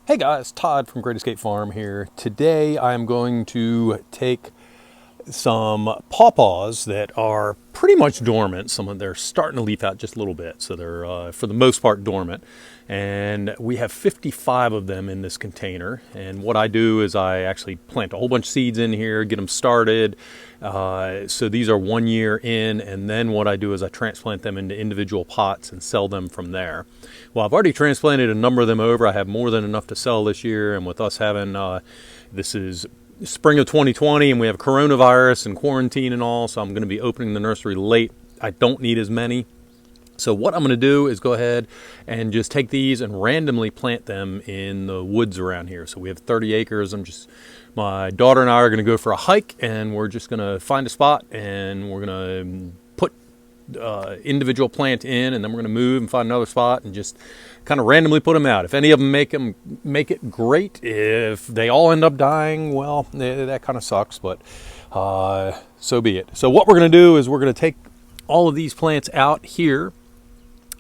Hey guys, Todd from Great Escape Farm here. Today I'm going to take some pawpaws that are pretty much dormant. Some of they're starting to leaf out just a little bit, so they're for the most part dormant. And we have 55 of them in this container. And what I do is I actually plant a whole bunch of seeds in here, get them started. So these are 1 year in, and then what I do is I transplant them into individual pots and sell them from there. Well, I've already transplanted a number of them over. I have more than enough to sell this year, and with us having this is spring of 2020 and we have coronavirus and quarantine and all, so I'm going to be opening the nursery late. I don't need as many. So what I'm going to do is go ahead and just take these and randomly plant them in the woods around here. So we have 30 acres. My daughter and I are going to go for a hike, and we're just going to find a spot and we're going to put individual plant in, and then we're going to move and find another spot and just kind of randomly put them out. If any of them make it, great. If they all end up dying, well, that kind of sucks, but so be it. So what we're going to do is we're going to take all of these plants out here.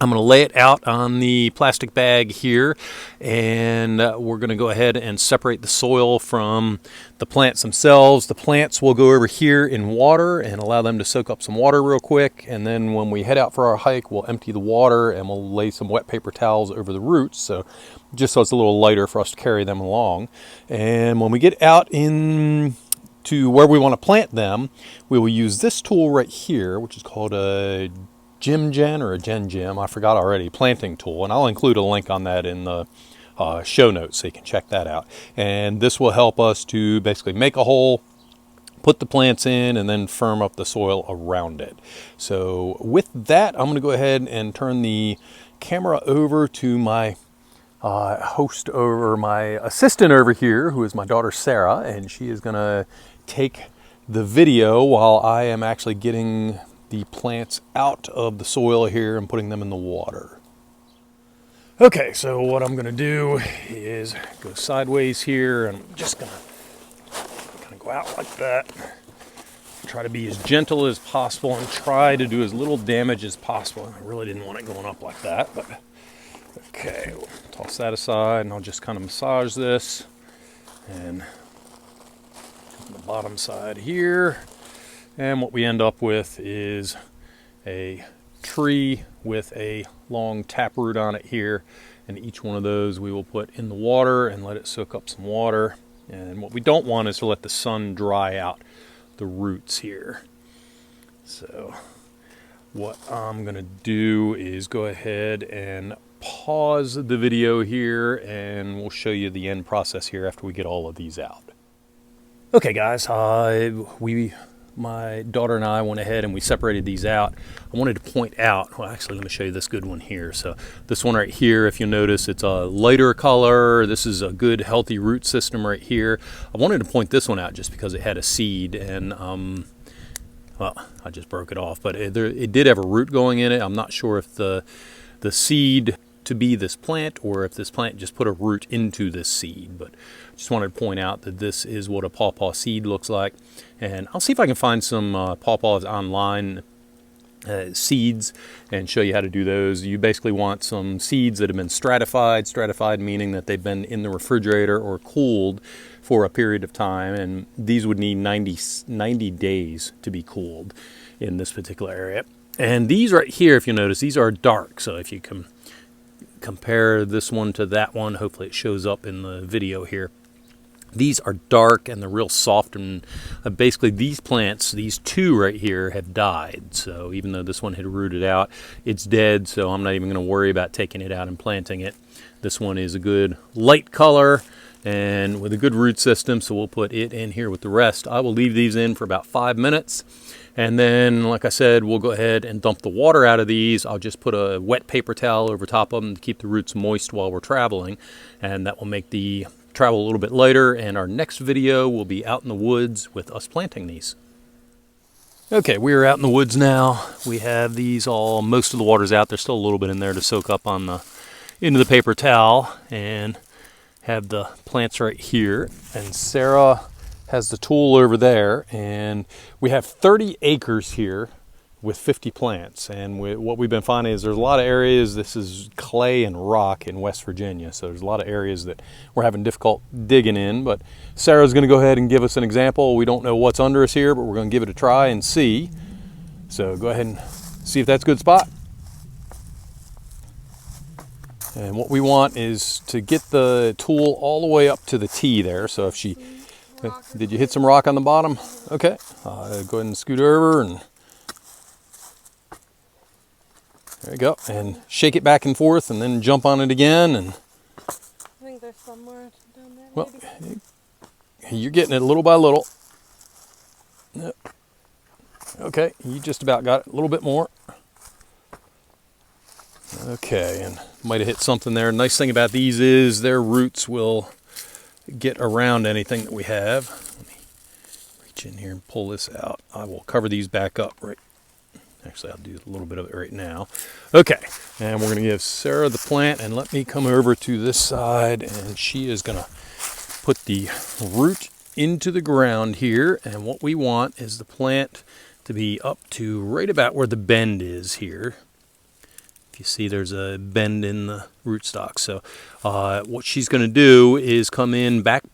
I'm going to lay it out on the plastic bag here, and we're going to go ahead and separate the soil from the plants themselves. The plants will go over here in water and allow them to soak up some water real quick, and then when we head out for our hike, we'll empty the water and we'll lay some wet paper towels over the roots, so just so it's a little lighter for us to carry them along. And when we get out to where we want to plant them, we will use this tool right here, which is called a Gen or a Gen, I forgot already, planting tool, and I'll include a link on that in the show notes so you can check that out. And this will help us to basically make a hole, put the plants in, and then firm up the soil around it. So with that, I'm going to go ahead and turn the camera over to my my assistant over here, who is my daughter Sarah, and she is going to take the video while I am actually getting the plants out of the soil here and putting them in the water. Okay, so what I'm going to do is go sideways here, and I'm just going to go out like that. Try to be as gentle as possible and try to do as little damage as possible. I really didn't want it going up like that, but okay, we'll toss that aside, and I'll just kind of massage this and on the bottom side here. And what we end up with is a tree with a long taproot on it here. And each one of those we will put in the water and let it soak up some water. And what we don't want is to let the sun dry out the roots here. So what I'm going to do is go ahead and pause the video here, and we'll show you the end process here after we get all of these out. Okay guys, my daughter and I went ahead and we separated these out. I wanted to point out, well actually let me show you this good one here. So this one right here, if you'll notice, it's a lighter color. This is a good healthy root system right here. I wanted to point this one out just because it had a seed, and well, I just broke it off, but it did have a root going in it. I'm not sure if the seed to be this plant or if this plant just put a root into this seed, but just wanted to point out that this is what a pawpaw seed looks like. And I'll see if I can find some pawpaws online seeds and show you how to do those. You basically want some seeds that have been stratified meaning that they've been in the refrigerator or cooled for a period of time, and these would need 90 days to be cooled in this particular area. And these right here, if you notice, these are dark, so if you can compare this one to that one, hopefully it shows up in the video here. These are dark and they're real soft, and basically these plants, these two right here, have died. So even though this one had rooted out, it's dead, so I'm not even going to worry about taking it out and planting it. This one is a good light color and with a good root system, so we'll put it in here with the rest. I will leave these in for about 5 minutes, and then, like I said, we'll go ahead and dump the water out of these. I'll just put a wet paper towel over top of them to keep the roots moist while we're traveling, and that will make the travel a little bit lighter. And our next video will be out in the woods with us planting these. Okay, we're out in the woods now. We have these all, most of the water's out. There's still a little bit in there to soak up on into the paper towel, and have the plants right here. And Sarah has the tool over there, and we have 30 acres here with 50 plants. And what we've been finding is there's a lot of areas, this is clay and rock in West Virginia, so there's a lot of areas that we're having difficult digging in. But Sarah's going to go ahead and give us an example. We don't know what's under us here, but we're going to give it a try and see. So go ahead and see if that's a good spot. And what we want is to get the tool all the way up to the T there. So if she, did you hit some rock on the bottom? Okay, go ahead and scoot over and there you go, and shake it back and forth, and then jump on it again. And I think there's some more down there. Well, you're getting it little by little. Yep. Okay, you just about got it. A little bit more. Okay, and might have hit something there. Nice thing about these is their roots will get around anything that we have. Let me reach in here and pull this out. I will cover these back up right. Actually, I'll do a little bit of it right now. Okay, and we're going to give Sarah the plant, and let me come over to this side, and she is going to put the root into the ground here. And what we want is the plant to be up to right about where the bend is here. If you see, there's a bend in the rootstock. So what she's going to do is come in back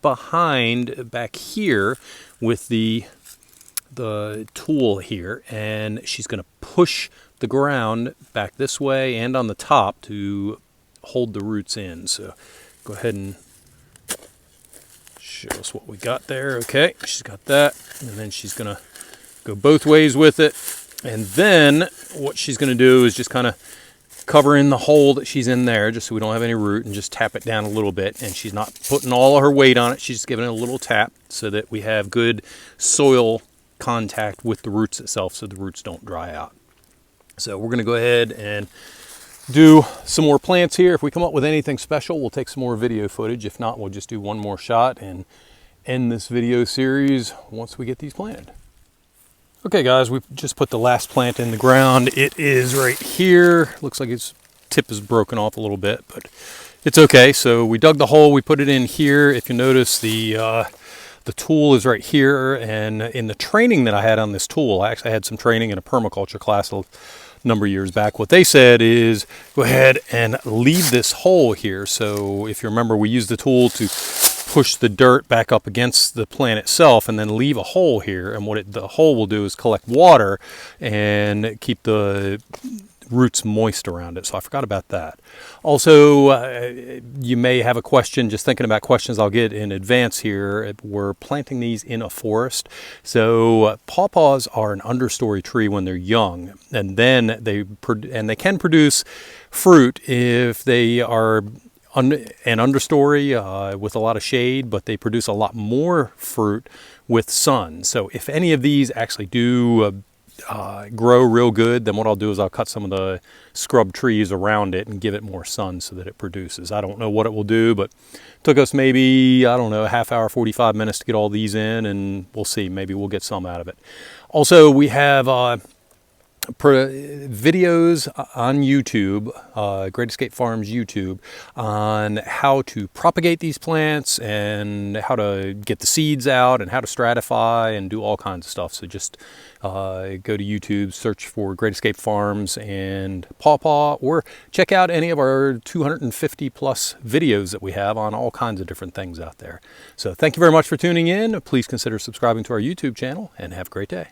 here with the tool here, and she's going to push the ground back this way and on the top to hold the roots in. So go ahead and show us what we got there. Okay, she's got that, and then she's going to go both ways with it. And then what she's going to do is just kind of cover in the hole that she's in there, just so we don't have any root, and just tap it down a little bit. And she's not putting all of her weight on it, she's just giving it a little tap so that we have good soil contact with the roots itself, so the roots don't dry out. So we're going to go ahead and do some more plants here. If we come up with anything special, we'll take some more video footage. If not, we'll just do one more shot and end this video series once we get these planted. Okay guys, we've just put the last plant in the ground. It is right here. Looks like its tip is broken off a little bit, but it's okay. So we dug the hole, we put it in here. If you notice, the tool is right here, and in the training that I had on this tool, I actually had some training in a permaculture class a number of years back. What they said is go ahead and leave this hole here. So if you remember, we used the tool to push the dirt back up against the plant itself, and then leave a hole here. And what the hole will do is collect water and keep the roots moist around it. So I forgot about that. Also, you may have a question, just thinking about questions I'll get in advance here. We're planting these in a forest. So pawpaws are an understory tree when they're young, and then they can produce fruit if they are an understory with a lot of shade, but they produce a lot more fruit with sun. So if any of these actually do grow real good, then what I'll do is I'll cut some of the scrub trees around it and give it more sun so that it produces. I don't know what it will do, but it took us maybe, I don't know, a half hour, 45 minutes to get all these in, and we'll see. Maybe we'll get some out of it. Also, we have videos on YouTube, Great Escape Farms YouTube, on how to propagate these plants and how to get the seeds out and how to stratify and do all kinds of stuff. So just go to YouTube, search for Great Escape Farms and Paw Paw, or check out any of our 250 plus videos that we have on all kinds of different things out there. So thank you very much for tuning in. Please consider subscribing to our YouTube channel, and have a great day.